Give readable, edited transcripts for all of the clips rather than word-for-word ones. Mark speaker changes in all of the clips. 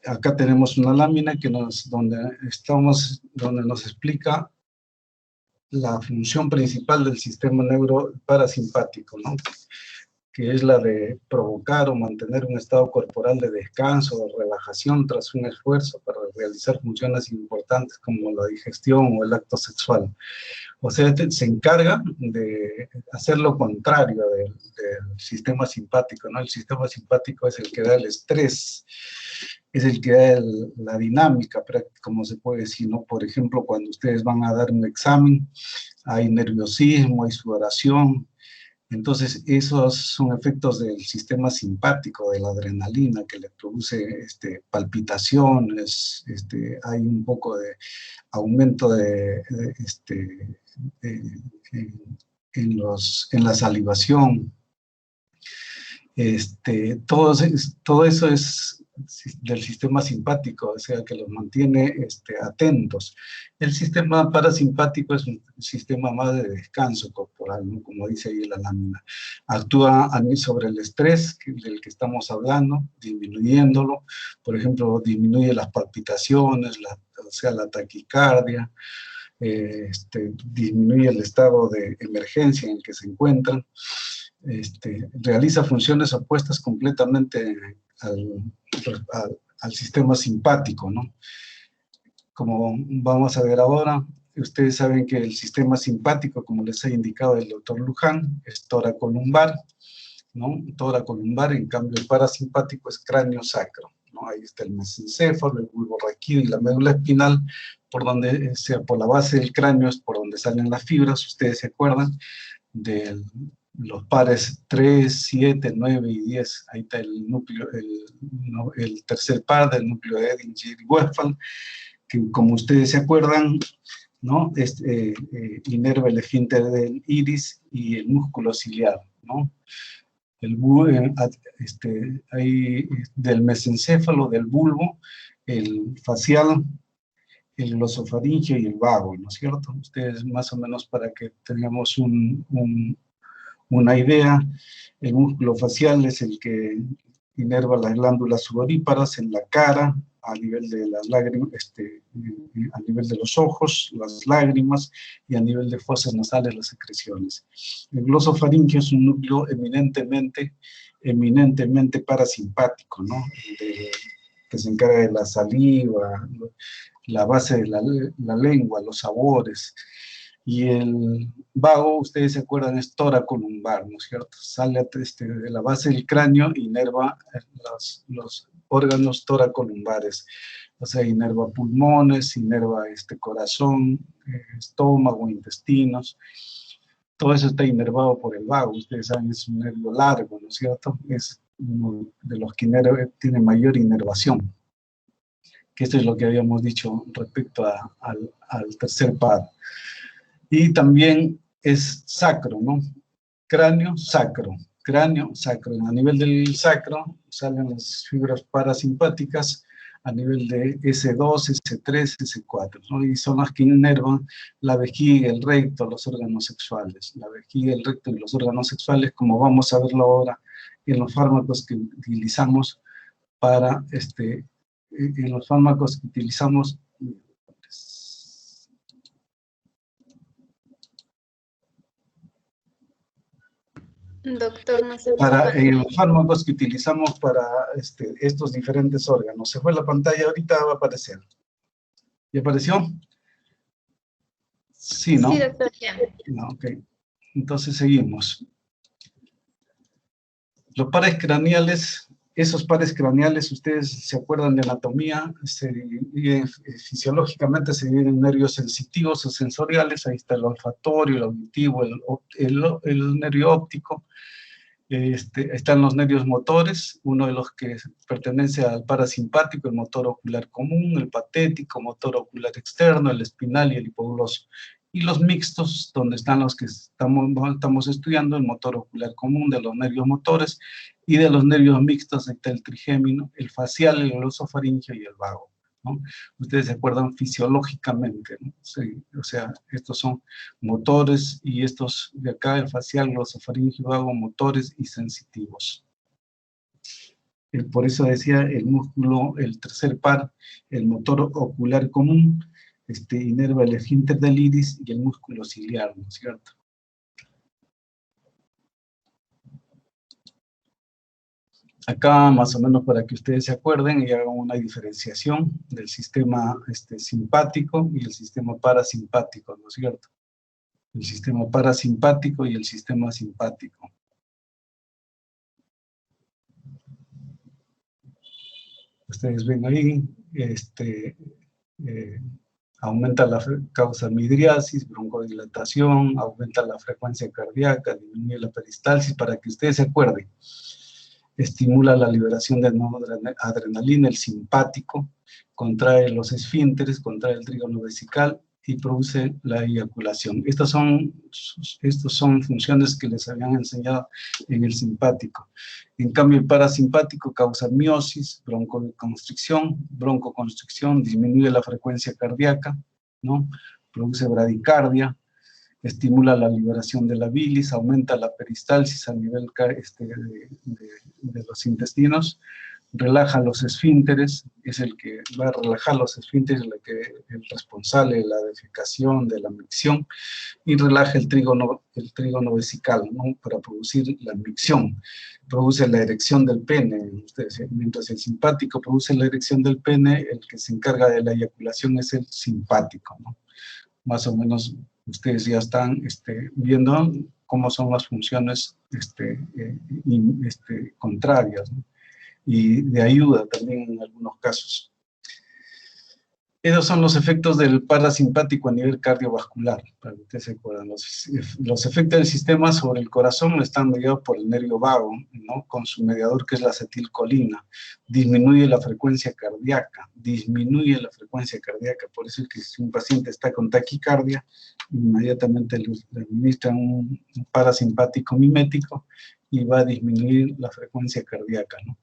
Speaker 1: Acá tenemos una lámina donde nos explica la función principal del sistema neuroparasimpático, ¿no? Que es la de provocar o mantener un estado corporal de descanso o relajación tras un esfuerzo para realizar funciones importantes como la digestión o el acto sexual. O sea, se encarga de hacer lo contrario del sistema simpático, ¿no? El sistema simpático es el que da el estrés, es el que da la dinámica, como se puede decir, ¿no? Por ejemplo, cuando ustedes van a dar un examen, hay nerviosismo, hay sudoración. Entonces, esos son efectos del sistema simpático, de la adrenalina, que le produce palpitaciones, hay un poco de aumento en la salivación. Todo eso es del sistema simpático, o sea, que los mantiene atentos. El sistema parasimpático es un sistema más de descanso corporal, ¿no? Como dice ahí la lámina. Actúa sobre el estrés del que estamos hablando, disminuyéndolo. Por ejemplo, disminuye las palpitaciones, o sea, la taquicardia, disminuye el estado de emergencia en el que se encuentran. Realiza funciones opuestas completamente al sistema simpático, ¿no? Como vamos a ver ahora, ustedes saben que el sistema simpático, como les ha indicado el doctor Luján, es tóraco-lumbar, ¿no? Tóraco-lumbar, en cambio el parasimpático es cráneo-sacro, ¿no? Ahí está el mesencéfalo, el bulbo raquídeo y la médula espinal, por la base del cráneo es por donde salen las fibras. Ustedes se acuerdan de los pares 3, 7, 9 y 10, ahí está el núcleo, el tercer par del núcleo de Edinger y Westphal, que como ustedes se acuerdan, ¿no? Inerva el esfínter del iris y el músculo ciliar, ¿no? Ahí, del mesencéfalo, del bulbo, el facial, el glosofaringeo y el vago, ¿no es cierto? Ustedes más o menos para que tengamos una idea, el músculo facial es el que inerva las glándulas sudoríparas en la cara, a nivel de las lágrimas, a nivel de los ojos, las lágrimas, y a nivel de fosas nasales, las secreciones. El glosofaringeo es un núcleo eminentemente parasimpático, ¿no? Que se encarga de la saliva, la base de la lengua, los sabores. Y el vago, ustedes se acuerdan, es tóraco-lumbar, ¿no es cierto? Sale de la base del cráneo, inerva los órganos tóraco-lumbares. O sea, inerva pulmones, inerva corazón, estómago, intestinos. Todo eso está inervado por el vago. Ustedes saben, es un nervio largo, ¿no es cierto? Es uno de los que tiene mayor inervación. Que esto es lo que habíamos dicho respecto al tercer par. Y también es sacro, ¿no? Cráneo, sacro. Cráneo, sacro. A nivel del sacro salen las fibras parasimpáticas a nivel de S2, S3, S4, ¿no? Y son las que inervan la vejiga, el recto, los órganos sexuales. La vejiga, el recto y los órganos sexuales, como vamos a verlo ahora en los fármacos que utilizamos para, en los fármacos que utilizamos
Speaker 2: doctor, no sé.
Speaker 1: Para los fármacos que utilizamos para estos diferentes órganos. Se fue la pantalla, ahorita va a aparecer. ¿Ya apareció? Sí, ¿no?
Speaker 2: Sí, doctor, ya.
Speaker 1: No, ok. Entonces seguimos. Los pares craneales, esos pares craneales, ustedes se acuerdan de anatomía, fisiológicamente se dividen en nervios sensitivos o sensoriales. Ahí está el olfatorio, el auditivo, el nervio óptico. Están los nervios motores, uno de los que pertenece al parasimpático, el motor ocular común, el patético, motor ocular externo, el espinal y el hipogloso. Y los mixtos, donde están los que estamos estudiando, el motor ocular común de los nervios motores, y de los nervios mixtos está el trigémino, el facial, el glosofaringeo y el vago, ¿no? Ustedes se acuerdan fisiológicamente, ¿no? Sí, o sea, estos son motores, y estos de acá, el facial, glosofaringeo, vago, motores y sensitivos. Por eso decía el músculo, el tercer par, el motor ocular común, inerva el esfínter del iris y el músculo ciliar, ¿no es cierto? Acá, más o menos para que ustedes se acuerden y hagan una diferenciación del sistema simpático y el sistema parasimpático, ¿no es cierto? El sistema parasimpático y el sistema simpático. Ustedes ven ahí, aumenta la causa midriasis, broncodilatación, aumenta la frecuencia cardíaca, disminuye la peristalsis, para que ustedes se acuerden. Estimula la liberación de adrenalina, el simpático, contrae los esfínteres, contrae el trígono vesical y produce la eyaculación. Estas son funciones que les habían enseñado en el simpático. En cambio, el parasimpático causa miosis, broncoconstricción, disminuye la frecuencia cardíaca, ¿no? Produce bradicardia, estimula la liberación de la bilis, aumenta la peristalsis a nivel de los intestinos, relaja los esfínteres, es el que va a relajar los esfínteres, el responsable de la defecación, de la micción, y relaja el trígono vesical, ¿no? Para producir la micción. Produce la erección del pene, mientras el simpático produce la erección del pene, el que se encarga de la eyaculación es el simpático, ¿no? Más o menos ustedes ya están viendo cómo son las funciones contrarias, ¿no? Y de ayuda también en algunos casos. Esos son los efectos del parasimpático a nivel cardiovascular, para que ustedes se acuerden. Los efectos del sistema sobre el corazón están mediados por el nervio vago, ¿no? Con su mediador que es la acetilcolina. Disminuye la frecuencia cardíaca, por eso es que si un paciente está con taquicardia, inmediatamente le administran un parasimpático mimético y va a disminuir la frecuencia cardíaca, ¿no?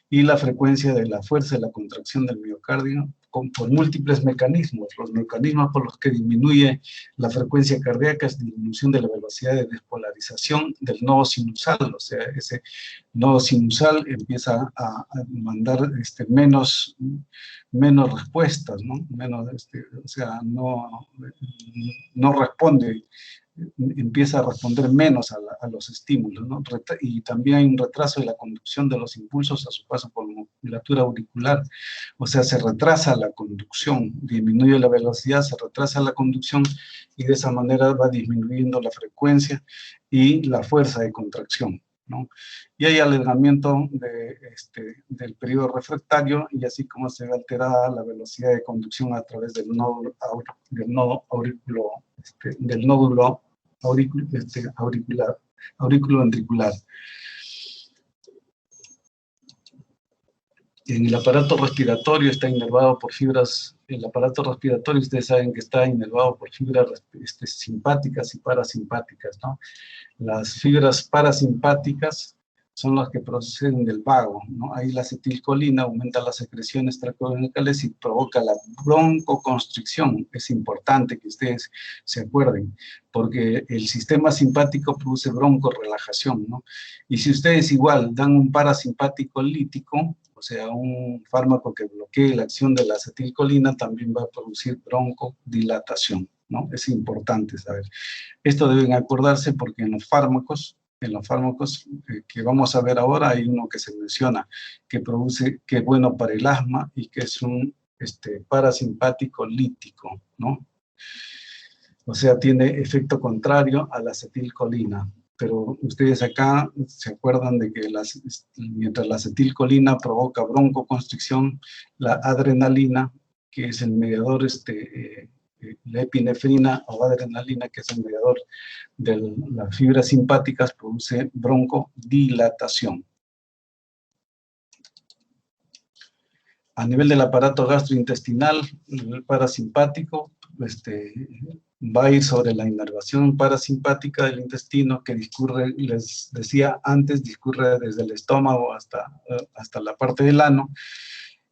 Speaker 1: Y la frecuencia de la fuerza de la contracción del miocardio por múltiples mecanismos. Los mecanismos por los que disminuye la frecuencia cardíaca es disminución de la velocidad de despolarización del nodo sinusal, o sea, ese nodo sinusal empieza a mandar menos respuestas, ¿no? O sea, no responde, empieza a responder menos a los estímulos, ¿no? Y también hay un retraso de la conducción de los impulsos a su paso por la musculatura auricular, o sea, se retrasa la conducción, disminuye la velocidad, se retrasa la conducción y de esa manera va disminuyendo la frecuencia y la fuerza de contracción, ¿no? Y hay alargamiento del periodo refractario y así como se ve alterada la velocidad de conducción a través del nódulo auriculoventricular. En el aparato respiratorio está inervado por fibras, el aparato respiratorio ustedes saben que está inervado por fibras simpáticas y parasimpáticas, ¿no? Las fibras parasimpáticas son las que proceden del vago, ¿no? Ahí la acetilcolina aumenta las secreciones traqueobroncales y provoca la broncoconstricción. Es importante que ustedes se acuerden, porque el sistema simpático produce broncorelajación, ¿no? Y si ustedes igual dan un parasimpático lítico, o sea, un fármaco que bloquee la acción de la acetilcolina, también va a producir broncodilatación, ¿no? Es importante saber. Esto deben acordarse porque en los fármacos que vamos a ver ahora hay uno que se menciona que es bueno para el asma y que es un parasimpático lítico, ¿no? O sea, tiene efecto contrario a la acetilcolina. Pero ustedes acá se acuerdan de que mientras la acetilcolina provoca broncoconstricción, la adrenalina, que es el mediador, la epinefrina o adrenalina, que es el mediador de las fibras simpáticas, produce broncodilatación. A nivel del aparato gastrointestinal, el parasimpático va a ir sobre la inervación parasimpática del intestino que discurre, les decía antes, discurre desde el estómago hasta la parte del ano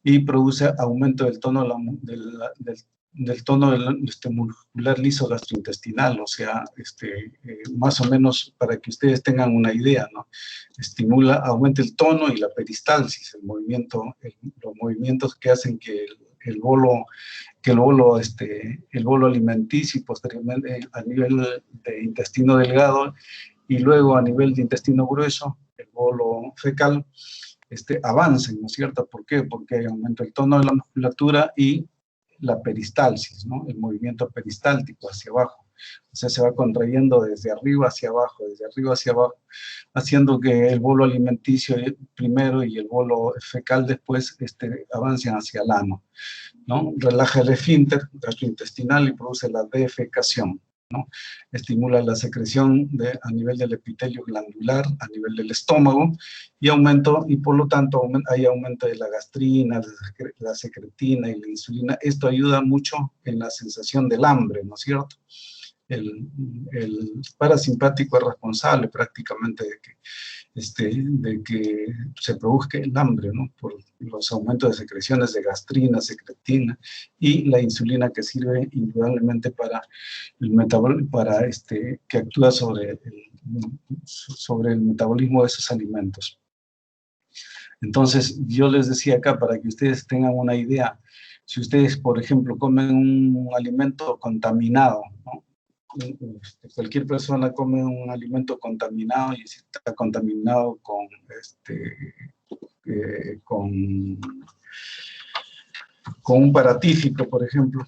Speaker 1: y produce aumento del tono muscular liso gastrointestinal, o sea, más o menos para que ustedes tengan una idea, ¿no? Aumenta el tono y la peristalsis, los movimientos que hacen que el bolo alimenticio y posteriormente a nivel de intestino delgado y luego a nivel de intestino grueso, el bolo fecal, avancen, ¿no es cierto? ¿Por qué? Porque aumenta el tono de la musculatura y la peristalsis, ¿no? El movimiento peristáltico hacia abajo. O sea, se va contrayendo desde arriba hacia abajo, haciendo que el bolo alimenticio primero y el bolo fecal después avancen hacia el ano, ¿no? Relaja el esfínter gastrointestinal y produce la defecación, ¿no? Estimula la secreción a nivel del epitelio glandular, a nivel del estómago, y por lo tanto hay aumento de la gastrina, la secretina y la insulina. Esto ayuda mucho en la sensación del hambre, ¿no es cierto? El parasimpático es responsable prácticamente de que se produzca el hambre, ¿no? Por los aumentos de secreciones de gastrina, secretina y la insulina, que sirve indudablemente para el metabolismo, que actúa sobre el metabolismo de esos alimentos. Entonces, yo les decía acá, para que ustedes tengan una idea, si ustedes, por ejemplo, comen un alimento contaminado, ¿no? Cualquier persona come un alimento contaminado y si está contaminado con un paratífico, por ejemplo,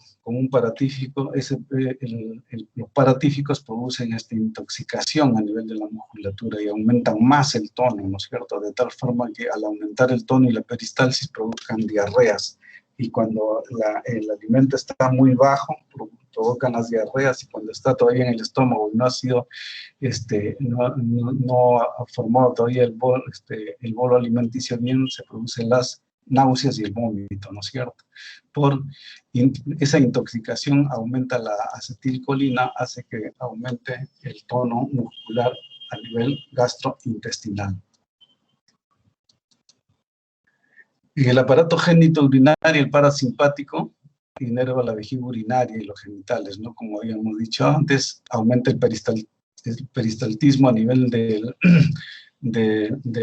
Speaker 1: los paratíficos producen esta intoxicación a nivel de la musculatura y aumentan más el tono, ¿no es cierto? De tal forma que al aumentar el tono y la peristalsis produzcan diarreas. Y cuando el alimento está muy bajo, provocan las diarreas, y cuando está todavía en el estómago y no ha sido, no ha formado todavía el bolo alimenticio bien, se producen las náuseas y el vómito, ¿no es cierto? Por esa intoxicación aumenta la acetilcolina, hace que aumente el tono muscular a nivel gastrointestinal. En el aparato genitourinario, el parasimpático inerva la vejiga urinaria y los genitales, ¿no? Como habíamos dicho antes, aumenta el peristaltismo a nivel de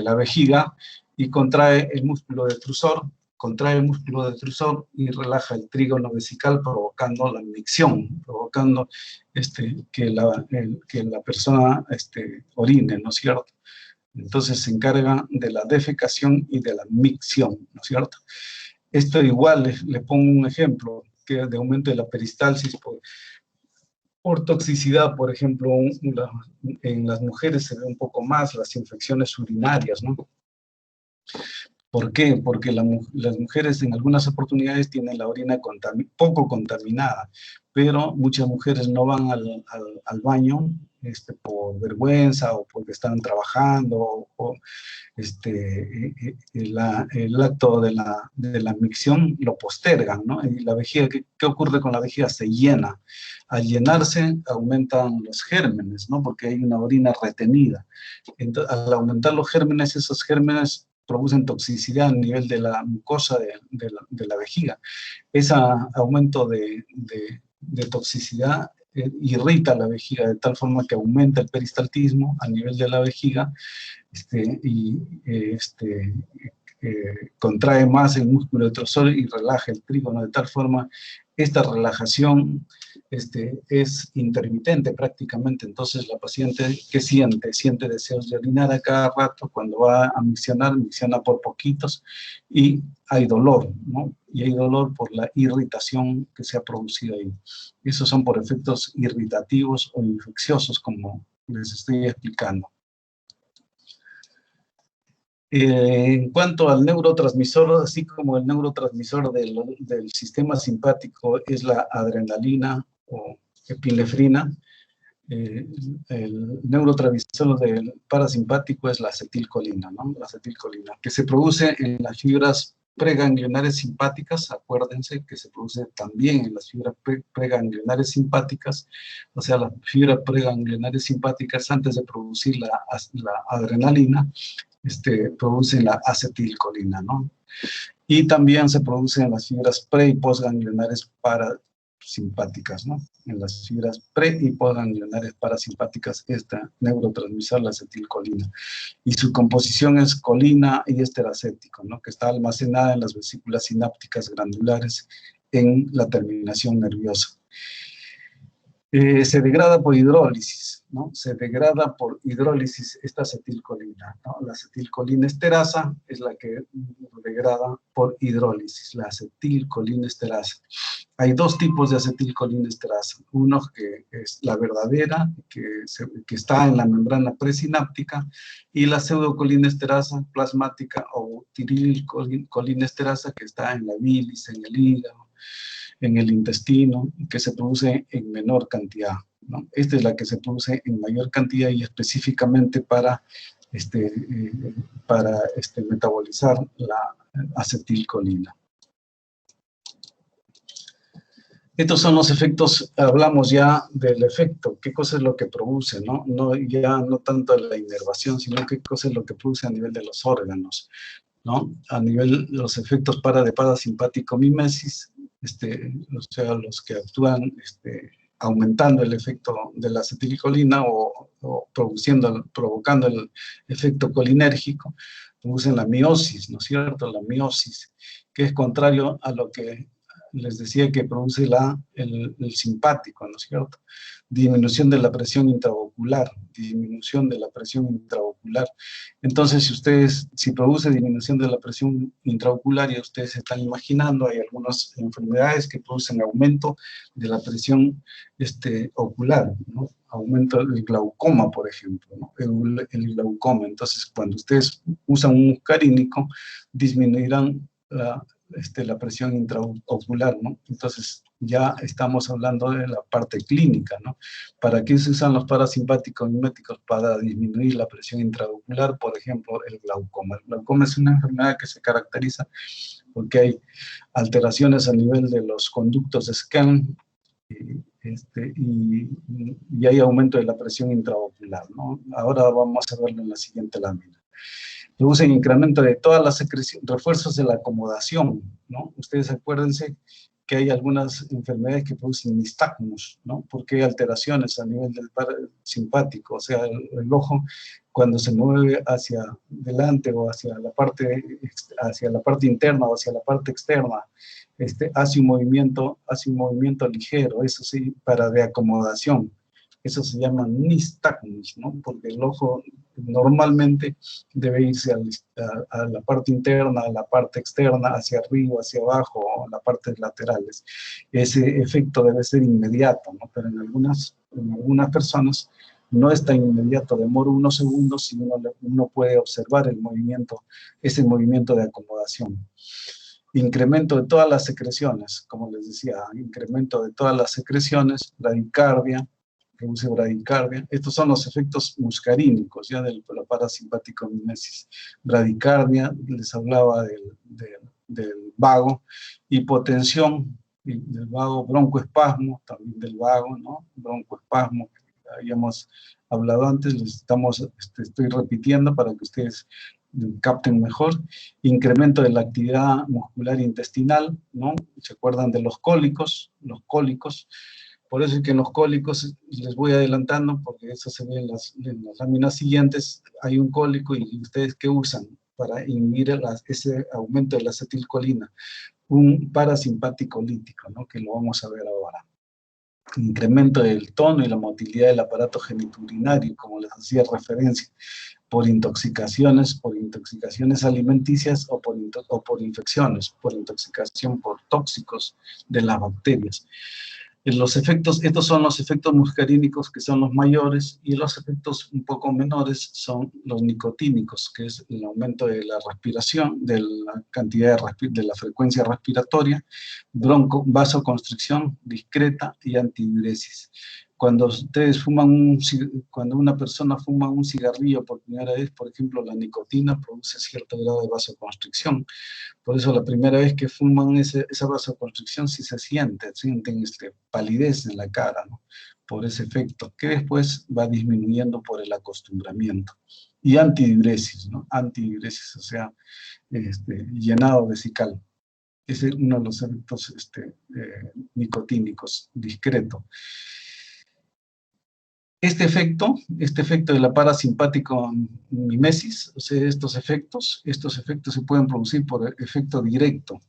Speaker 1: la vejiga y contrae el músculo detrusor, y relaja el trígono vesical, provocando la micción, provocando que la persona orine, ¿no es cierto? Entonces se encarga de la defecación y de la micción, ¿no es cierto? Esto igual, le pongo un ejemplo, que de aumento de la peristalsis por toxicidad, por ejemplo, en las mujeres se ve un poco más las infecciones urinarias, ¿no? ¿Por qué? Porque las mujeres en algunas oportunidades tienen la orina poco contaminada, pero muchas mujeres no van al baño por vergüenza o porque están trabajando, o el acto de la micción lo postergan, ¿no? Y la vejiga, ¿qué ocurre con la vejiga? Se llena. Al llenarse aumentan los gérmenes, ¿no? Porque hay una orina retenida. Entonces, al aumentar los gérmenes, esos gérmenes producen toxicidad a nivel de la mucosa de la vejiga. Ese aumento de toxicidad irrita la vejiga de tal forma que aumenta el peristaltismo a nivel de la vejiga contrae más el músculo detrusor y relaja el trígono de tal forma. Esta relajación es intermitente prácticamente. Entonces la paciente, ¿qué siente? Siente deseos de orinar a cada rato. Cuando va a miccionar, micciona por poquitos y hay dolor, ¿no? Y hay dolor por la irritación que se ha producido ahí. Esos son por efectos irritativos o infecciosos, como les estoy explicando. En cuanto al neurotransmisor, así como el neurotransmisor del sistema simpático es la adrenalina o epinefrina, el neurotransmisor del parasimpático es la acetilcolina, ¿no? La acetilcolina, que se produce en las fibras preganglionares simpáticas. Acuérdense que se produce también en las fibras preganglionares simpáticas, o sea, las fibras preganglionares simpáticas, antes de producir la adrenalina, producen la acetilcolina, ¿no? Y también se producen las fibras pre- y postganglionares simpáticas, ¿no? En las fibras pre y postganglionares parasimpáticas, esta neurotransmisor, la acetilcolina. Y su composición es colina y esteracético, ¿no? Que está almacenada en las vesículas sinápticas glandulares en la terminación nerviosa. Se degrada por hidrólisis, ¿no? Se degrada por hidrólisis esta acetilcolina, ¿no? La acetilcolina esterasa es la que degrada por hidrólisis, la acetilcolina esterasa. Hay dos tipos de acetilcolina esterasa. Uno que es la verdadera, que está en la membrana presináptica, y la pseudocolina esterasa plasmática o tirilcolina esterasa que está en la bilis, en el hígado, en el intestino, que se produce en menor cantidad, ¿no? Esta es la que se produce en mayor cantidad y específicamente para metabolizar la acetilcolina. Estos son los efectos, hablamos ya del efecto, qué cosa es lo que produce, ¿no? Ya no tanto la inervación, sino qué cosa es lo que produce a nivel de los órganos, ¿no? A nivel de los efectos de parasimpático-mimesis, o sea, los que actúan aumentando el efecto de la acetilcolina o provocando el efecto colinérgico, producen la miosis, ¿no es cierto? La miosis, que es contrario a lo que les decía que produce el simpático, ¿no es cierto? Disminución de la presión intraocular, disminución de la presión intraocular. Entonces, si produce disminución de la presión intraocular, ya ustedes se están imaginando, hay algunas enfermedades que producen aumento de la presión ocular, ¿no? Aumento del glaucoma, por ejemplo, ¿no? El glaucoma. Entonces, cuando ustedes usan un muscarínico, disminuirán la presión intraocular, ¿no? Entonces, ya estamos hablando de la parte clínica, ¿no? ¿Para qué se usan los parasimpáticos miméticos? Para disminuir la presión intraocular, por ejemplo, el glaucoma. El glaucoma es una enfermedad que se caracteriza porque hay alteraciones a nivel de los conductos de Skene y hay aumento de la presión intraocular, ¿no? Ahora vamos a verlo en la siguiente lámina. Producen incremento de todas las secreciones, refuerzos de la acomodación, ¿no? Ustedes acuérdense que hay algunas enfermedades que producen nistagmus, ¿no? Porque hay alteraciones a nivel del parasimpático, o sea, el ojo cuando se mueve hacia delante o hacia la parte interna o hacia la parte externa, hace un movimiento ligero, eso sí, de acomodación. Eso se llama nistagmus, ¿no? Porque el ojo normalmente debe irse a la parte interna, a la parte externa, hacia arriba, hacia abajo, o a las partes laterales. Ese efecto debe ser inmediato, ¿no? Pero en algunas personas no es tan inmediato, demora unos segundos y uno puede observar ese movimiento de acomodación. Incremento de todas las secreciones, como les decía, incremento de todas las secreciones, bradicardia, produce bradicardia. Estos son los efectos muscarínicos, ya de la parasimpático-mimesis. Bradicardia, les hablaba del vago, hipotensión, del vago, broncoespasmo, también del vago, ¿no? Broncoespasmo, que habíamos hablado antes, estoy repitiendo para que ustedes capten mejor. Incremento de la actividad muscular intestinal, ¿no? ¿Se acuerdan de los cólicos? Los cólicos. Por eso es que en los cólicos, les voy adelantando, porque eso se ve en las láminas siguientes, hay un cólico y ustedes ¿qué usan para inhibir ese aumento de la acetilcolina? Un parasimpático lítico, ¿no? Que lo vamos a ver ahora. Incremento del tono y la motilidad del aparato genitourinario, como les hacía referencia, por intoxicaciones alimenticias o por infecciones, por intoxicación por tóxicos de las bacterias. Estos son los efectos muscarínicos que son los mayores, y los efectos un poco menores son los nicotínicos, que es el aumento de la respiración, de la cantidad de la frecuencia respiratoria, vasoconstricción discreta y antidiuresis. Cuando una persona fuma un cigarrillo por primera vez, por ejemplo, la nicotina produce cierto grado de vasoconstricción. Por eso la primera vez que fuman esa vasoconstricción sí sienten palidez en la cara, ¿no? Por ese efecto, que después va disminuyendo por el acostumbramiento. Y antidiuresis, ¿no? Antidiuresis, o sea, llenado vesical. Es uno de los efectos nicotínicos discreto. Este efecto de la parasimpático mimesis, o sea, estos efectos se pueden producir por efecto directo,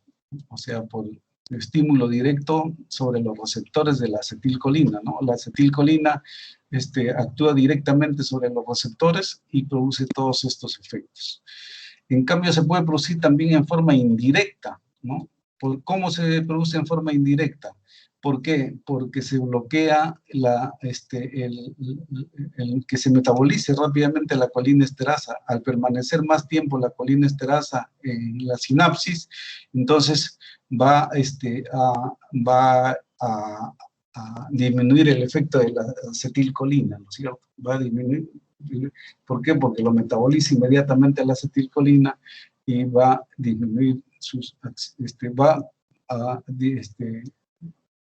Speaker 1: o sea, por estímulo directo sobre los receptores de la acetilcolina, ¿no? La acetilcolina actúa directamente sobre los receptores y produce todos estos efectos. En cambio, se puede producir también en forma indirecta, ¿no? ¿Cómo se produce en forma indirecta? ¿Por qué? Porque se bloquea el que se metabolice rápidamente la colinesterasa. Al permanecer más tiempo la colinesterasa en la sinapsis, entonces va a disminuir el efecto de la acetilcolina, ¿no es cierto? Va a disminuir. ¿Por qué? Porque lo metaboliza inmediatamente la acetilcolina y va a disminuir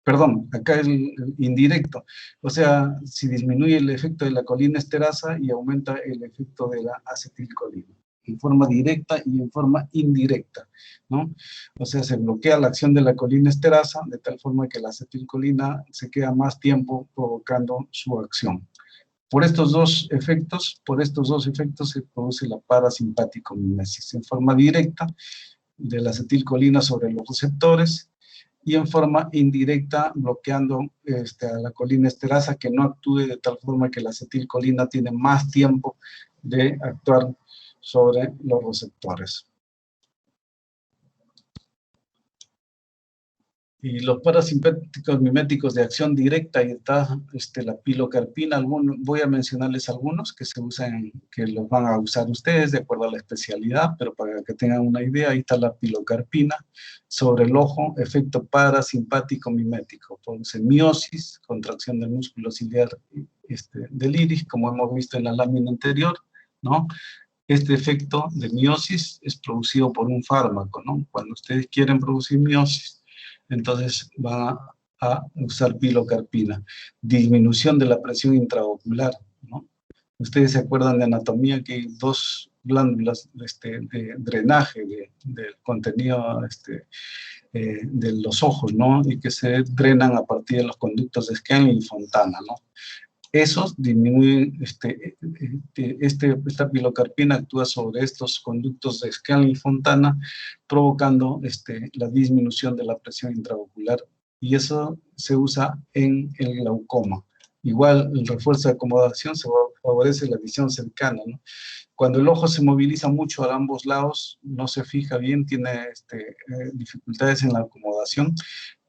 Speaker 1: perdón, acá es el indirecto. O sea, si disminuye el efecto de la colinesterasa y aumenta el efecto de la acetilcolina, en forma directa y en forma indirecta, ¿no? O sea, se bloquea la acción de la colinesterasa de tal forma que la acetilcolina se queda más tiempo provocando su acción. Por estos dos efectos se produce la parasimpático-mimesis, en forma directa de la acetilcolina sobre los receptores y en forma indirecta bloqueando a la colinesterasa que no actúe de tal forma que la acetilcolina tiene más tiempo de actuar sobre los receptores. Y los parasimpáticos miméticos de acción directa, y está la pilocarpina, voy a mencionarles algunos que se usan, que los van a usar ustedes de acuerdo a la especialidad, pero para que tengan una idea, ahí está la pilocarpina sobre el ojo, efecto parasimpático mimético, produce miosis, contracción del músculo ciliar del iris, como hemos visto en la lámina anterior, ¿no? Este efecto de miosis es producido por un fármaco, ¿no? Cuando ustedes quieren producir miosis, entonces van a usar pilocarpina. Disminución de la presión intraocular, ¿no? Ustedes se acuerdan de anatomía que hay dos glándulas de drenaje del contenido de los ojos, ¿no? Y que se drenan a partir de los conductos de Scanlon y Fontana, ¿no? Esos disminuyen, esta pilocarpina actúa sobre estos conductos de Scanlon y Fontana, provocando la disminución de la presión intraocular, y eso se usa en el glaucoma. Igual, el refuerzo de acomodación se favorece la visión cercana, ¿no? Cuando el ojo se moviliza mucho a ambos lados, no se fija bien, tiene dificultades en la acomodación,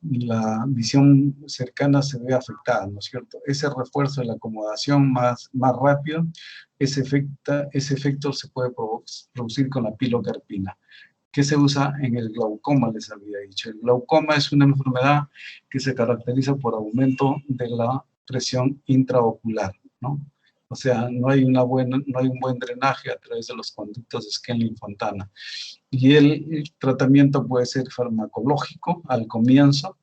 Speaker 1: la visión cercana se ve afectada, ¿no es cierto? Ese refuerzo de la acomodación más rápido, ese efecto se puede producir con la pilocarpina, que se usa en el glaucoma, les había dicho. El glaucoma es una enfermedad que se caracteriza por aumento de la presión intraocular, ¿no? O sea, no hay un buen drenaje a través de los conductos de Scanlon y Fontana. Y el tratamiento puede ser farmacológico al comienzo,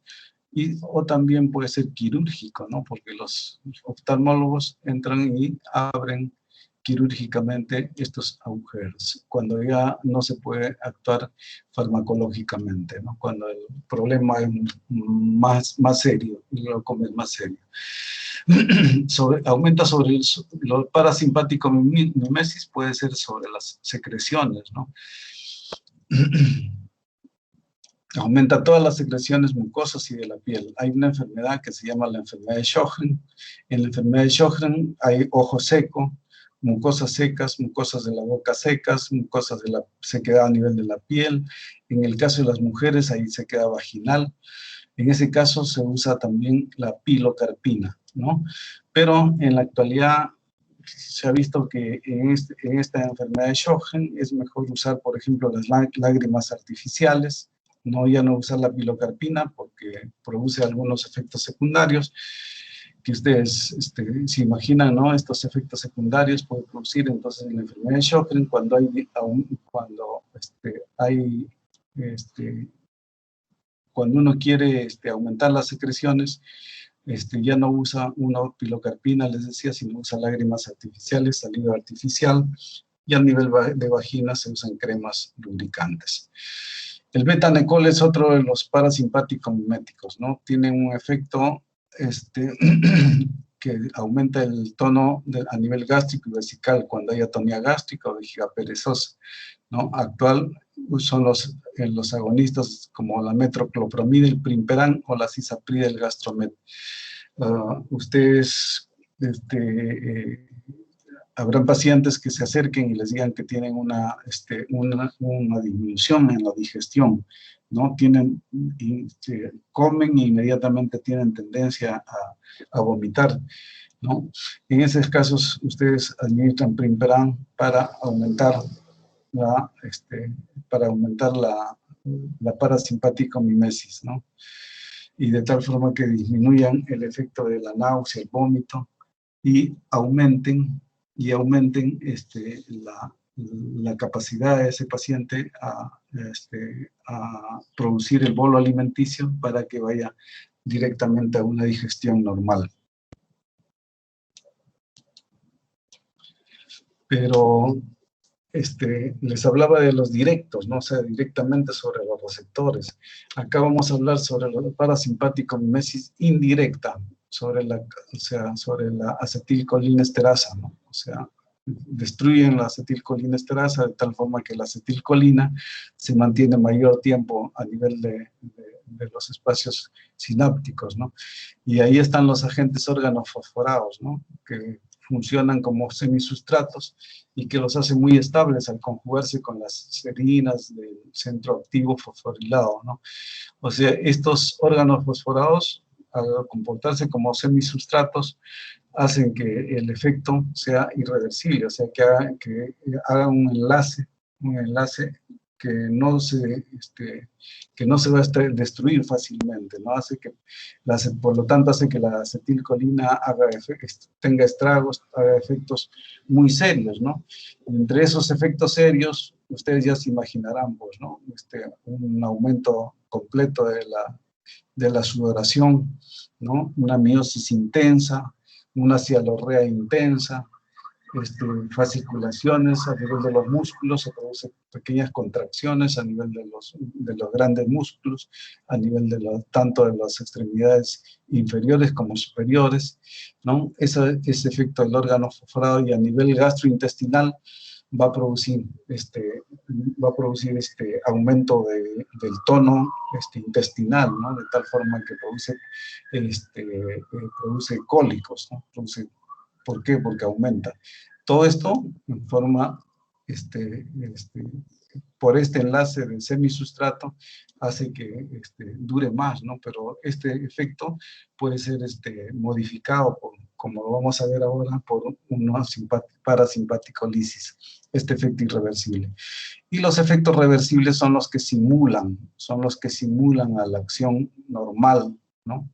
Speaker 1: o también puede ser quirúrgico, ¿no? Porque los oftalmólogos entran y abren quirúrgicamente estos agujeros, cuando ya no se puede actuar farmacológicamente, ¿no? Cuando el problema es más serio, el glaucoma es más serio. Aumenta sobre lo parasimpático mimesis, puede ser sobre las secreciones, ¿no? Aumenta todas las secreciones mucosas y de la piel. Hay una enfermedad que se llama la enfermedad de Sjögren. En la enfermedad de Sjögren hay ojo seco, mucosas secas, mucosas de la boca secas, mucosas de la sequedad a nivel de la piel. En el caso de las mujeres hay sequedad vaginal. En ese caso se usa también la pilocarpina, ¿no? Pero en la actualidad se ha visto que en esta enfermedad de Sjögren es mejor usar, por ejemplo, las lágrimas artificiales, ya no usar la pilocarpina porque produce algunos efectos secundarios que ustedes se imaginan, ¿no? Estos efectos secundarios pueden producir entonces en la enfermedad de Sjögren cuando uno quiere aumentar las secreciones, ya no usa una pilocarpina, les decía, sino usa lágrimas artificiales, saliva artificial, y a nivel de vagina se usan cremas lubricantes. El beta-anecol es otro de los parasimpáticos miméticos, ¿no? Tiene un efecto que aumenta el tono a nivel gástrico y vesical cuando hay atonía gástrica o vejiga perezosa, ¿no? Actual son los agonistas como la metoclopramida, el primperan o la cisaprida, el gastromet. Ustedes habrán pacientes que se acerquen y les digan que tienen una disminución en la digestión, ¿no? Comen e inmediatamente tienen tendencia a vomitar, ¿no? En esos casos, ustedes administran primperan para aumentar la parasimpática mimesis, ¿no? Y de tal forma que disminuyan el efecto de la náusea, el vómito, y aumenten la capacidad de ese paciente a producir el bolo alimenticio para que vaya directamente a una digestión normal. Pero les hablaba de los directos, ¿no? O sea, directamente sobre los receptores. Acá vamos a hablar sobre la parasimpático mimesis indirecta, sobre la acetilcolinesterasa, ¿no? O sea, destruyen la acetilcolinesterasa de tal forma que la acetilcolina se mantiene mayor tiempo a nivel de los espacios sinápticos, ¿no? Y ahí están los agentes organofosforados, ¿no? Que funcionan como semisustratos y que los hace muy estables al conjugarse con las serinas del centro activo fosforilado, ¿no? O sea, estos órganos fosforados, al comportarse como semisustratos, hacen que el efecto sea irreversible, o sea, que haga un enlace que no se va a destruir fácilmente, ¿no? Por lo tanto, hace que la acetilcolina tenga estragos, haga efectos muy serios, ¿no? Entre esos efectos serios, ustedes ya se imaginarán, pues, ¿no? Un aumento completo de la sudoración, ¿no? Una miosis intensa, una cialorrea intensa, fasciculaciones a nivel de los músculos, se producen pequeñas contracciones a nivel de los grandes músculos, a nivel tanto de las extremidades inferiores como superiores, ¿no? Ese efecto del órgano fosforado, y a nivel gastrointestinal va a producir aumento del tono intestinal, ¿no? De tal forma que produce cólicos, ¿no? ¿Por qué? Porque aumenta. Todo esto en forma, por este enlace del semisustrato, hace que dure más, ¿no? Pero este efecto puede ser modificado, como lo vamos a ver ahora, por una parasimpaticolisis, este efecto irreversible. Y los efectos reversibles son los que simulan a la acción normal, ¿no?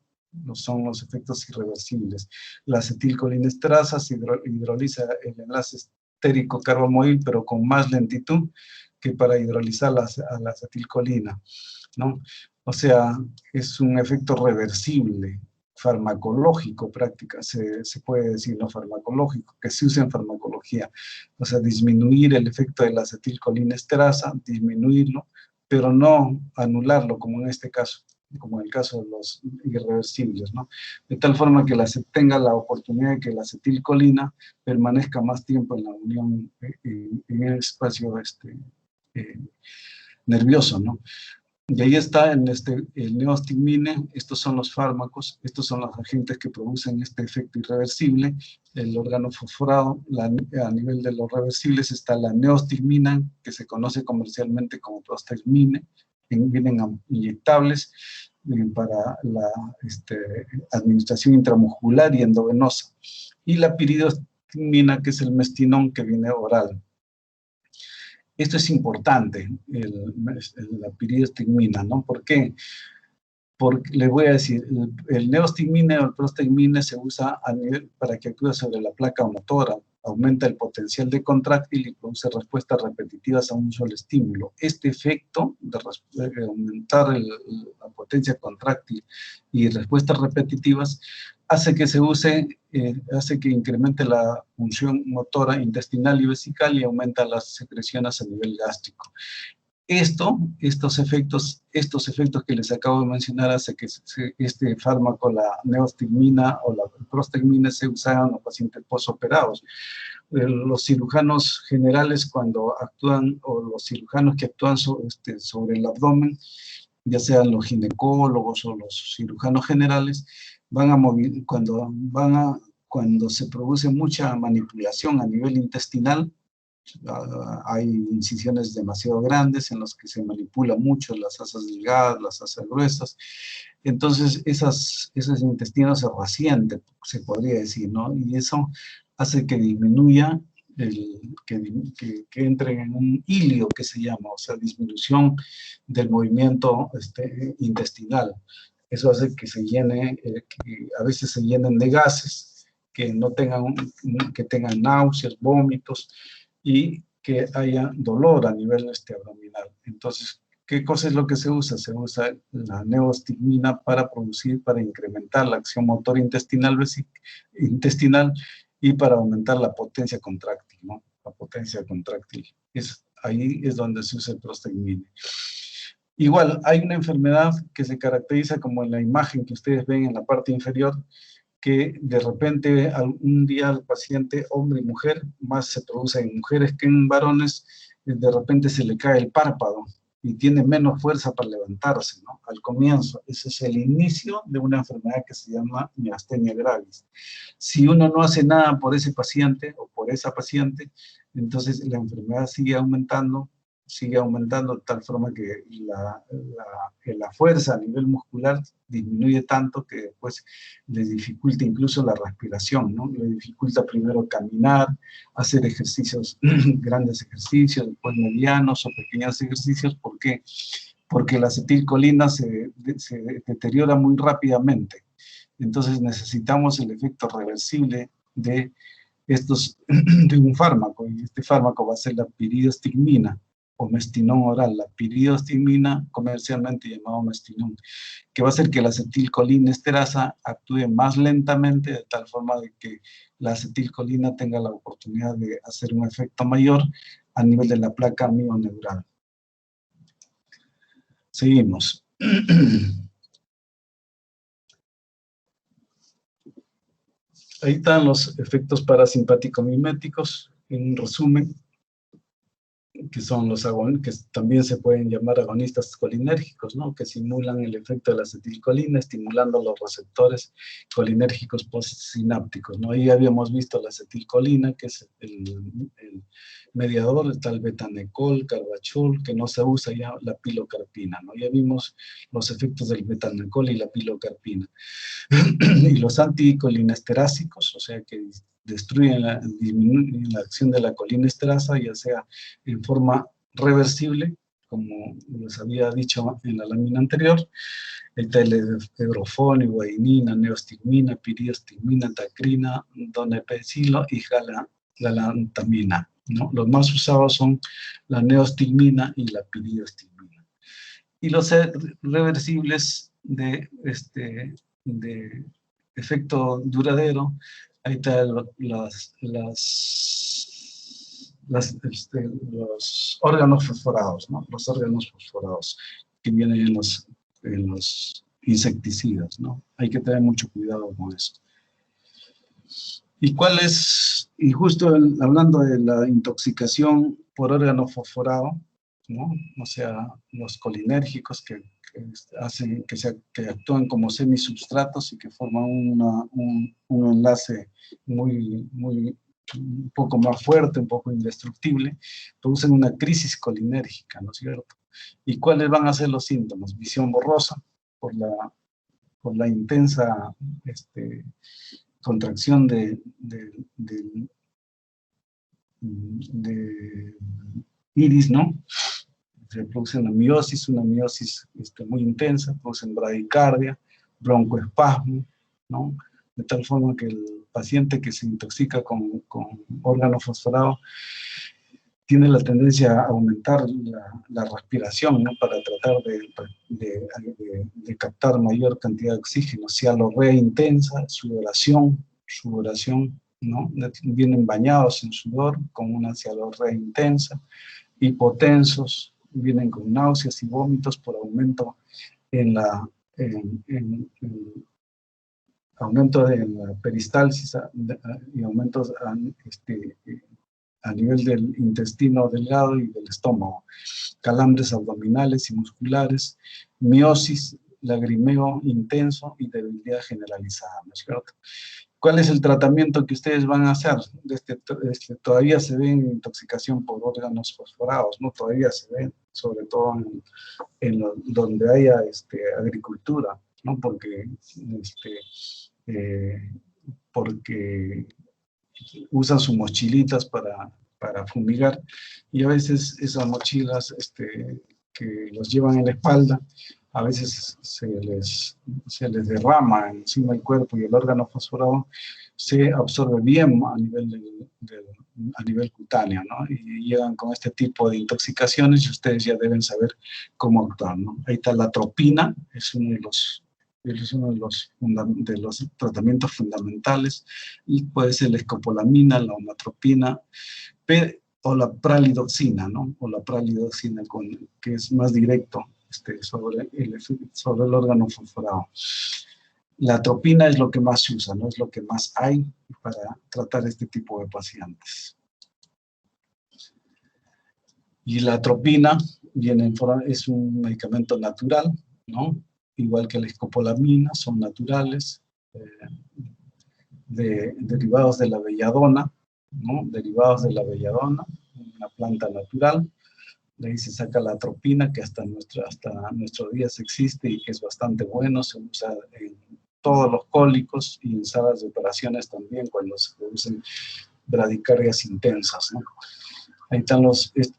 Speaker 1: Son los efectos irreversibles. La acetilcolinesterasa se hidroliza el enlace estérico carbomoil, pero con más lentitud que para hidrolizar a la acetilcolina, ¿no? O sea, es un efecto reversible, farmacológico se puede decir, no farmacológico, que se usa en farmacología. O sea, disminuir el efecto de la acetilcolinesterasa, disminuirlo, pero no anularlo, como en este caso, como en el caso de los irreversibles, ¿no? De tal forma que tenga la oportunidad de que la acetilcolina permanezca más tiempo en la unión, en el espacio nervioso, ¿no? Y ahí está el neostigmine. Estos son los fármacos, estos son los agentes que producen este efecto irreversible, el órgano fosforado. A nivel de los reversibles está la neostigmina, que se conoce comercialmente como prostagmine, vienen inyectables para la administración intramuscular y endovenosa. Y la piridostigmina, que es el mestinón, que viene oral. Esto es importante, la piridostigmina, ¿no? ¿Por qué? Porque les voy a decir, el neostigmine o el prostagmine se usa para que actúe sobre la placa motora, aumenta el potencial de contráctil y produce respuestas repetitivas a un solo estímulo. Este efecto de aumentar la potencia contráctil y respuestas repetitivas hace que hace que incremente la función motora intestinal y vesical y aumenta las secreciones a nivel gástrico. estos efectos que les acabo de mencionar hace que este fármaco, la neostigmina o la prostigmina, se usaban en los pacientes posoperados. Los cirujanos generales cuando actúan, o los cirujanos que actúan sobre el abdomen, ya sean los ginecólogos o los cirujanos generales, cuando se produce mucha manipulación a nivel intestinal, hay incisiones demasiado grandes en las que se manipula mucho las asas delgadas, las asas gruesas, entonces esos intestinos se resienten, se podría decir, ¿no? Y eso hace que disminuya, que entre en un hilio que se llama, o sea, disminución del movimiento intestinal. Eso hace que se llene, que a veces se llenen de gases, que tengan náuseas, vómitos, y que haya dolor a nivel abdominal. Entonces, ¿qué cosa es lo que se usa? Se usa la neostigmina para incrementar la acción motora intestinal y para aumentar la potencia contráctil, ¿no? La potencia contráctil. Ahí es donde se usa el prostigmina. Igual, hay una enfermedad que se caracteriza como en la imagen que ustedes ven en la parte inferior, que de repente un día el paciente, hombre y mujer, más se produce en mujeres que en varones, de repente se le cae el párpado y tiene menos fuerza para levantarse, ¿no? Al comienzo, ese es el inicio de una enfermedad que se llama miastenia gravis. Si uno no hace nada por ese paciente o por esa paciente, entonces la enfermedad sigue aumentando de tal forma que la fuerza a nivel muscular disminuye tanto que después les dificulta incluso la respiración, ¿no? Le dificulta primero caminar, hacer ejercicios, grandes ejercicios, después medianos o pequeños ejercicios. ¿Por qué? Porque la acetilcolina se deteriora muy rápidamente. Entonces necesitamos el efecto reversible de un fármaco, y este fármaco va a ser la piridostigmina, o mestinón oral, la piridostigmina, comercialmente llamado mestinón, que va a hacer que la acetilcolina esterasa actúe más lentamente, de tal forma de que la acetilcolina tenga la oportunidad de hacer un efecto mayor a nivel de la placa mioneural. Seguimos. Ahí están los efectos parasimpático-miméticos, en un resumen, que son los que también se pueden llamar agonistas colinérgicos, ¿no? Que simulan el efecto de la acetilcolina, estimulando los receptores colinérgicos postsinápticos, ¿no? Ahí habíamos visto la acetilcolina, que es el mediador, está el betanecol, carbachol, que no se usa ya la pilocarpina, ¿no? Ya vimos los efectos del betanecol y la pilocarpina. Y los anticolinesterásicos, o sea, que disminuyen la acción de la colinesterasa, ya sea en forma reversible, como les había dicho en la lámina anterior. Ahí está el egrofón, guainina, neostigmina, piridostigmina, tacrina, donepezilo y galantamina, ¿no? Los más usados son la neostigmina y la piridostigmina. Y los reversibles de efecto duradero, ahí están los órganos fosforados, ¿no? Los órganos fosforados que vienen en los insecticidas, ¿no? Hay que tener mucho cuidado con eso. Y justo hablando de la intoxicación por órgano fosforado, ¿no? O sea, los colinérgicos que actúan como semisubstratos y que forman un enlace un poco más fuerte, un poco indestructible, producen una crisis colinérgica, ¿no es cierto? ¿Y cuáles van a ser los síntomas? Visión borrosa por la intensa contracción de iris, ¿no? Se produce una miosis muy intensa, producen bradicardia, broncoespasmo, ¿no? De tal forma que el paciente que se intoxica con órgano fosforado tiene la tendencia a aumentar la respiración, ¿no? Para tratar de captar mayor cantidad de oxígeno, cialorrea intensa, sudoración, ¿no? Vienen bañados en sudor con una cialorrea intensa, hipotensos, vienen con náuseas y vómitos por aumento en la, aumento de la peristalsis y aumentos a nivel del intestino delgado y del estómago, calambres abdominales y musculares, miosis, lagrimeo intenso y debilidad generalizada, ¿no es cierto? ¿Cuál es el tratamiento que ustedes van a hacer? Todavía se ve intoxicación por órganos fosforados, ¿no? Todavía se ve, sobre todo donde haya agricultura, ¿no? Porque usan sus mochilitas para fumigar, y a veces esas mochilas que los llevan en la espalda, a veces se les derrama encima del cuerpo y el órgano fosforado se absorbe bien a nivel cutáneo, ¿no? Y llegan con este tipo de intoxicaciones y ustedes ya deben saber cómo actuar, ¿no? Ahí está la atropina, es uno de los tratamientos fundamentales, y puede ser la escopolamina, la omatropina, o la pralidoxina, ¿no? O la pralidoxina, que es más directo sobre el órgano fosforado. La atropina es lo que más se usa, ¿no? Es lo que más hay para tratar este tipo de pacientes. Y la atropina es un medicamento natural, ¿no? Igual que la escopolamina, son naturales, derivados de la belladona, ¿no? Derivados de la belladona, una planta natural. De ahí se saca la atropina, que hasta nuestros días existe y que es bastante bueno. Se usa en todos los cólicos y en salas de operaciones también, cuando se producen bradicardias intensas, ¿no? Ahí están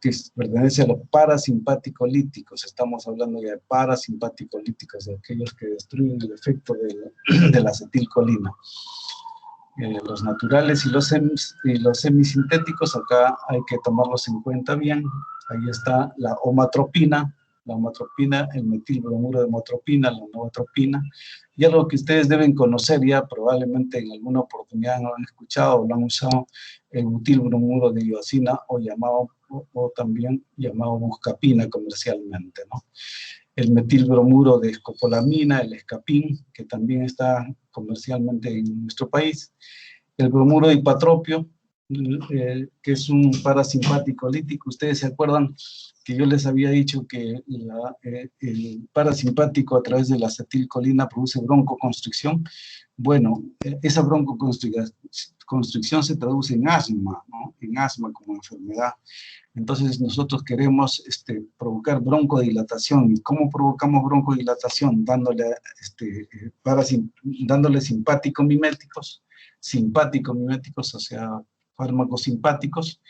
Speaker 1: que pertenecen a los parasimpaticolíticos. Estamos hablando ya de parasimpaticolíticos, de aquellos que destruyen el efecto de la acetilcolina. Los naturales y los semisintéticos, acá hay que tomarlos en cuenta bien. Ahí está la omatropina, el metilbromuro de omatropina, la novatropina, y algo que ustedes deben conocer ya, probablemente en alguna oportunidad lo han escuchado o lo han usado, el butilbromuro de iosina, o también llamado buscapina comercialmente, ¿no? El metilbromuro de escopolamina, el escapin, que también está comercialmente en nuestro país. El bromuro de hipatropio, que es un parasimpático lítico. Ustedes se acuerdan que yo les había dicho que el parasimpático a través de la acetilcolina produce broncoconstricción. Bueno, esa broncoconstricción se traduce en asma, ¿no? En asma como enfermedad. Entonces nosotros queremos provocar broncodilatación. ¿Y cómo provocamos broncodilatación? Dándole simpático-miméticos, o sea, fármacos simpáticos,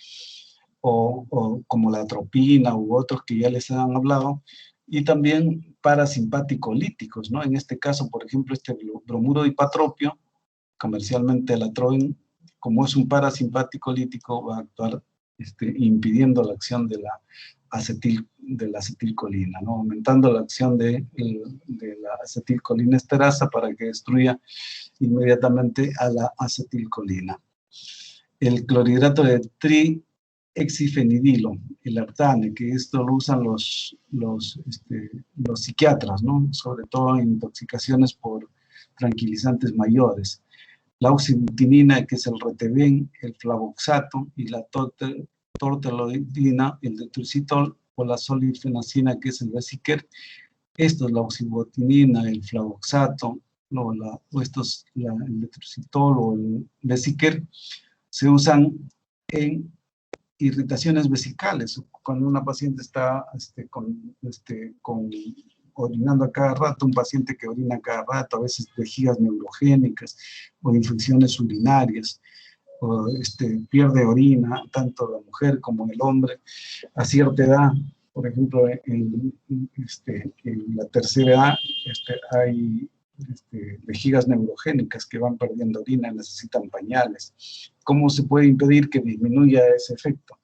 Speaker 1: o como la atropina u otros que ya les han hablado, y también parasimpaticolíticos, ¿no? En este caso, por ejemplo, bromuro de hipatropio, comercialmente el Atroin, como es un parasimpaticolítico, va a actuar impidiendo la acción de la acetilcolina, ¿no? Aumentando la acción de la acetilcolina esterasa para que destruya inmediatamente a la acetilcolina. El clorhidrato de trihexifenidilo, el artane, que esto lo usan los psiquiatras, ¿no? Sobre todo en intoxicaciones por tranquilizantes mayores. La oxibutinina, que es el Retevin, el flavoxato, y la tortelodina, el detrusitol, o la solifenacina, que es el Vesiquer. Esto es la oxibutinina, el flavoxato, el detrusitol o el Vesiquer, se usan en irritaciones vesicales. Cuando una paciente está orinando a cada rato, un paciente que orina a cada rato, a veces vejigas neurogénicas o infecciones urinarias, o pierde orina, tanto la mujer como el hombre, a cierta edad. Por ejemplo, en la tercera edad hay vejigas neurogénicas que van perdiendo orina, necesitan pañales. ¿Cómo se puede impedir que disminuya ese efecto?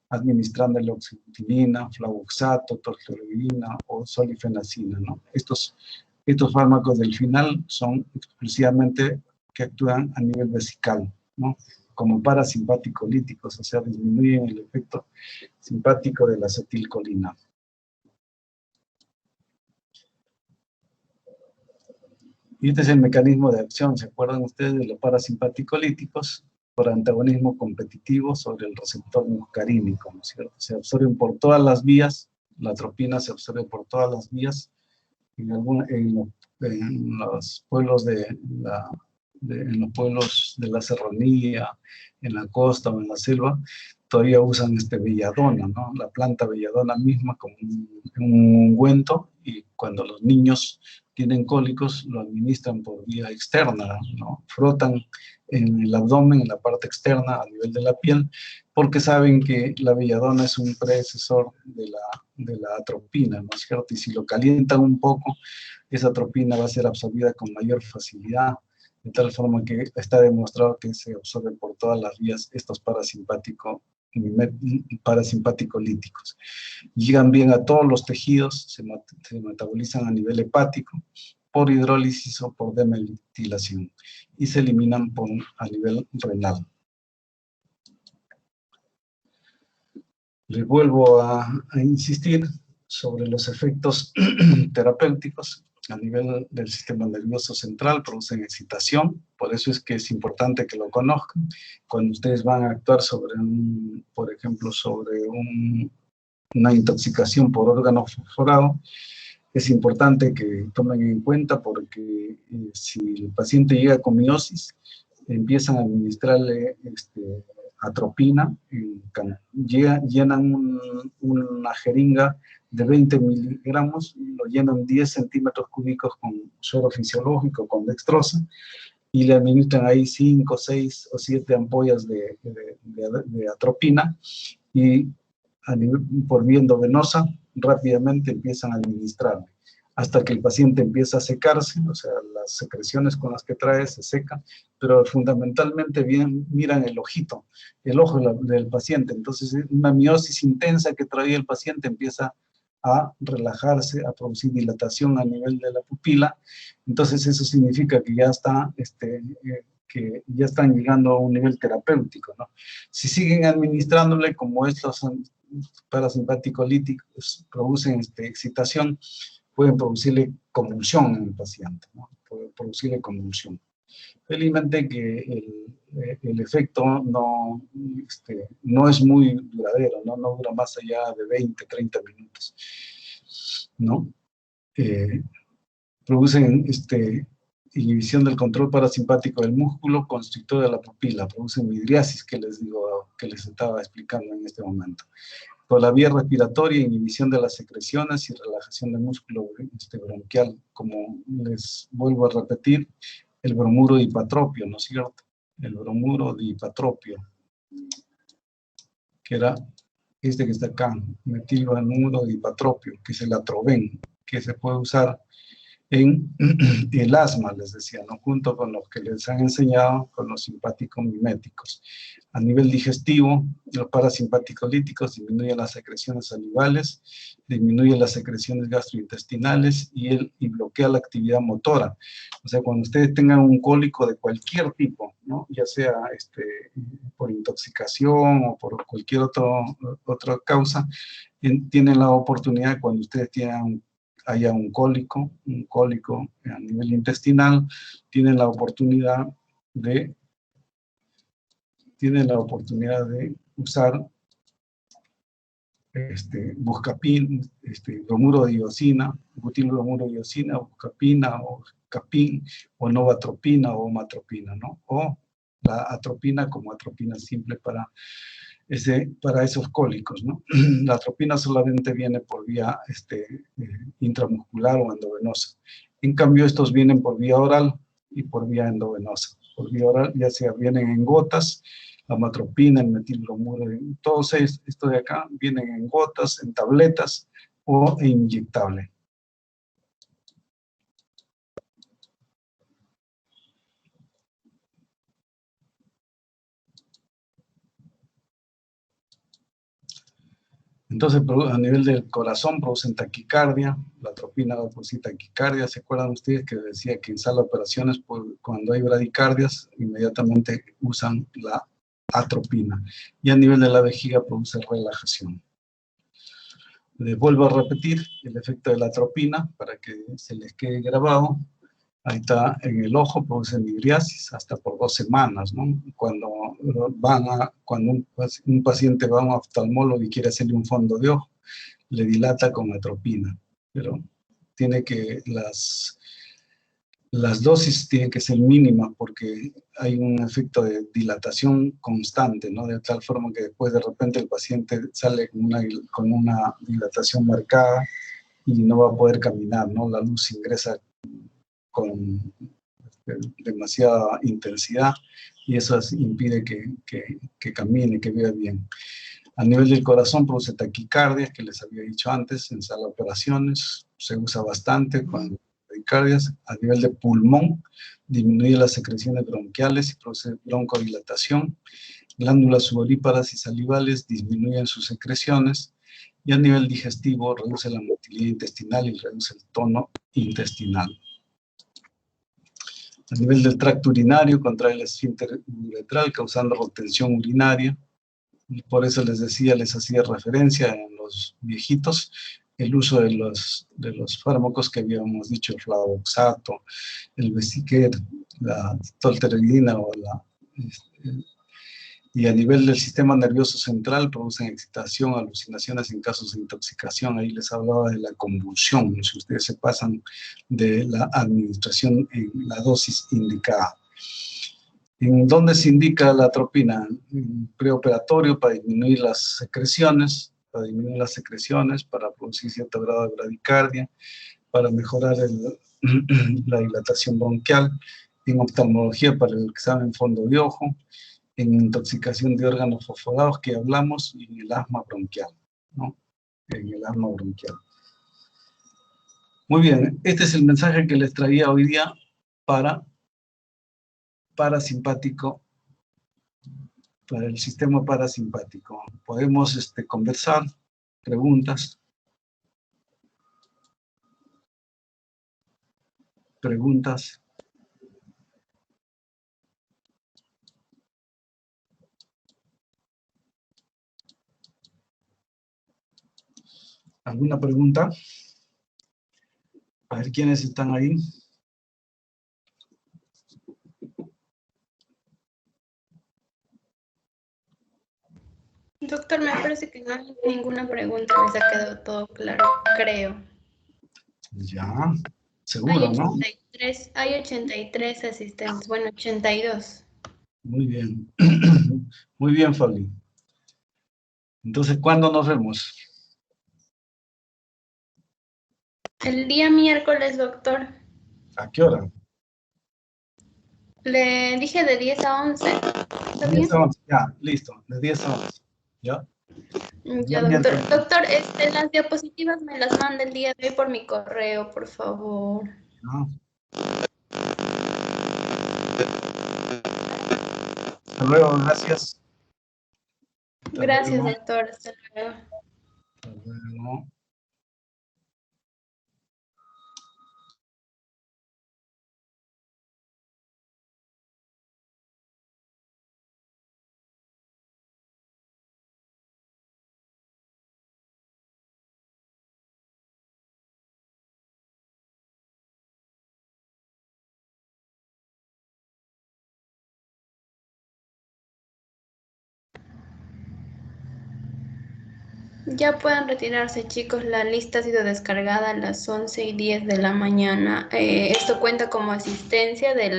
Speaker 1: Administrando la oxibutinina, flavoxato, tortelodina o solifenacina, ¿no? Estos fármacos del final son exclusivamente que actúan a nivel vesical, ¿no? Como parasimpaticolíticos, o sea, disminuyen el efecto simpático de la acetilcolina. Y este es el mecanismo de acción, ¿se acuerdan ustedes de los parasimpaticolíticos? Por antagonismo competitivo sobre el receptor muscarínico, ¿no es cierto? Se absorben por todas las vías, la atropina se absorbe por todas las vías, en los pueblos en los pueblos de la serranía, en la costa o en la selva, todavía usan belladona, ¿no? La planta belladona misma como un ungüento, y cuando los niños tienen cólicos lo administran por vía externa, ¿no? Frotan en el abdomen, en la parte externa, a nivel de la piel, porque saben que la belladona es un predecesor de la atropina, ¿no es cierto? Y si lo calientan un poco, esa atropina va a ser absorbida con mayor facilidad, de tal forma que está demostrado que se absorben por todas las vías estos parasimpaticolíticos. Llegan bien a todos los tejidos, se metabolizan a nivel hepático, por hidrólisis o por demetilación, y se eliminan a nivel renal. Les vuelvo a insistir sobre los efectos terapéuticos. A nivel del sistema nervioso central producen excitación, por eso es que es importante que lo conozcan. Cuando ustedes van a actuar sobre por ejemplo, sobre una intoxicación por órgano fosforado, es importante que tomen en cuenta, porque si el paciente llega con miosis, empiezan a administrarle atropina, llenan una jeringa de 20 miligramos, lo llenan 10 centímetros cúbicos con suero fisiológico, con dextrosa, y le administran ahí 5, 6 o 7 ampollas de atropina, y por vía endovenosa rápidamente empiezan a administrarle, hasta que el paciente empieza a secarse, o sea, las secreciones con las que trae se secan, pero fundamentalmente miran el ojito, el ojo del paciente. Entonces, una miosis intensa que traía el paciente empieza a relajarse, a producir dilatación a nivel de la pupila. Entonces, eso significa que ya que ya están llegando a un nivel terapéutico, ¿no? Si siguen administrándole, como estos parasimpaticolíticos producen excitación, pueden producirle convulsión en el paciente, ¿no? Puede producirle convulsión. Felizmente que el efecto no es muy duradero, ¿no? No dura más allá de 20, 30 minutos, ¿no? Producen inhibición del control parasimpático del músculo constrictor de la pupila, producen midriasis, que les estaba explicando en este momento. Por la vía respiratoria, inhibición de las secreciones y relajación del músculo bronquial, como les vuelvo a repetir, el bromuro dipatropio, ¿no es cierto? El bromuro dipatropio, que era que está acá, metilbromuro dipatropio, que es el atroven, que se puede usar en el asma, les decía, ¿no? Junto con los que les han enseñado, con los simpáticos miméticos. A nivel digestivo, los parasimpaticolíticos disminuyen las secreciones salivales, disminuyen las secreciones gastrointestinales y bloquea la actividad motora. O sea, cuando ustedes tengan un cólico de cualquier tipo, ¿no? Ya sea por intoxicación o por cualquier otra causa, tienen la oportunidad, cuando ustedes haya un cólico a nivel intestinal, tienen la oportunidad de usar buscapin, bromuro de iosina, butilbromuro de iosina, buscapina o capin, o novatropina o matropina, ¿no? O la atropina como atropina simple para esos cólicos, ¿no? La atropina solamente viene por vía intramuscular o endovenosa. En cambio, estos vienen por vía oral y por vía endovenosa. Por vía oral ya sea vienen en gotas, la matropina, el metilbromuro, todos estos de acá vienen en gotas, en tabletas o inyectable. Entonces, a nivel del corazón producen taquicardia, la atropina va a producir taquicardia. ¿Se acuerdan ustedes que decía que en sala de operaciones, cuando hay bradicardias, inmediatamente usan la atropina? Y a nivel de la vejiga produce relajación. Les vuelvo a repetir el efecto de la atropina para que se les quede grabado. Ahí está, en el ojo produce midriasis hasta por 2 semanas, ¿no? Cuando un paciente va a un oftalmólogo y quiere hacerle un fondo de ojo, le dilata con atropina, pero tiene que las dosis tienen que ser mínimas porque hay un efecto de dilatación constante, ¿no? De tal forma que después de repente el paciente sale con una dilatación marcada y no va a poder caminar, ¿no? La luz ingresa con demasiada intensidad y eso impide que camine, que vea bien. A nivel del corazón produce taquicardia, que les había dicho antes, en sala de operaciones, se usa bastante con taquicardias. A nivel de pulmón, disminuye las secreciones bronquiales y produce broncodilatación. Glándulas sudoríparas y salivales disminuyen sus secreciones. Y a nivel digestivo, reduce la motilidad intestinal y reduce el tono intestinal. A nivel del tracto urinario, contrae el esfínter uretral, causando retención urinaria. Y por eso les hacía referencia en los viejitos, el uso de los fármacos que habíamos dicho, el flavoxato, el Vesiquer, la tolterodina y a nivel del sistema nervioso central producen excitación, alucinaciones en casos de intoxicación. Ahí les hablaba de la convulsión, si ustedes se pasan de la administración en la dosis indicada. ¿En dónde se indica la atropina? En preoperatorio para disminuir las secreciones, para producir cierto grado de bradicardia, para mejorar la dilatación bronquial, en oftalmología para el examen fondo de ojo, en intoxicación de órganos fosforados que hablamos y en el asma bronquial, ¿no? En el asma bronquial. Muy bien, este es el mensaje que les traía hoy día para parasimpático, para el sistema parasimpático. Podemos conversar, preguntas. Preguntas. ¿Alguna pregunta? A ver quiénes están ahí.
Speaker 2: Doctor, me parece que no hay ninguna pregunta, les ha quedado todo claro, creo.
Speaker 1: Ya, seguro, ¿no?
Speaker 2: Hay 83 asistentes, bueno, 82.
Speaker 1: Muy bien. Muy bien, Fabi. Entonces, ¿cuándo nos vemos?
Speaker 2: El día miércoles, doctor.
Speaker 1: ¿A qué hora?
Speaker 2: Le dije de 10 a 11. ¿Está
Speaker 1: 10
Speaker 2: bien?
Speaker 1: a 11, ya, listo, de 10 a 11. ¿Ya?
Speaker 2: Ya, doctor. Doctor, las diapositivas me las manda el día de hoy por mi correo, por favor.
Speaker 1: ¿No? Hasta luego, gracias.
Speaker 2: Gracias, doctor. Hasta luego.
Speaker 1: Hasta luego.
Speaker 2: Ya pueden retirarse, chicos. La lista ha sido descargada a las 11:10 de la mañana. Esto cuenta como asistencia del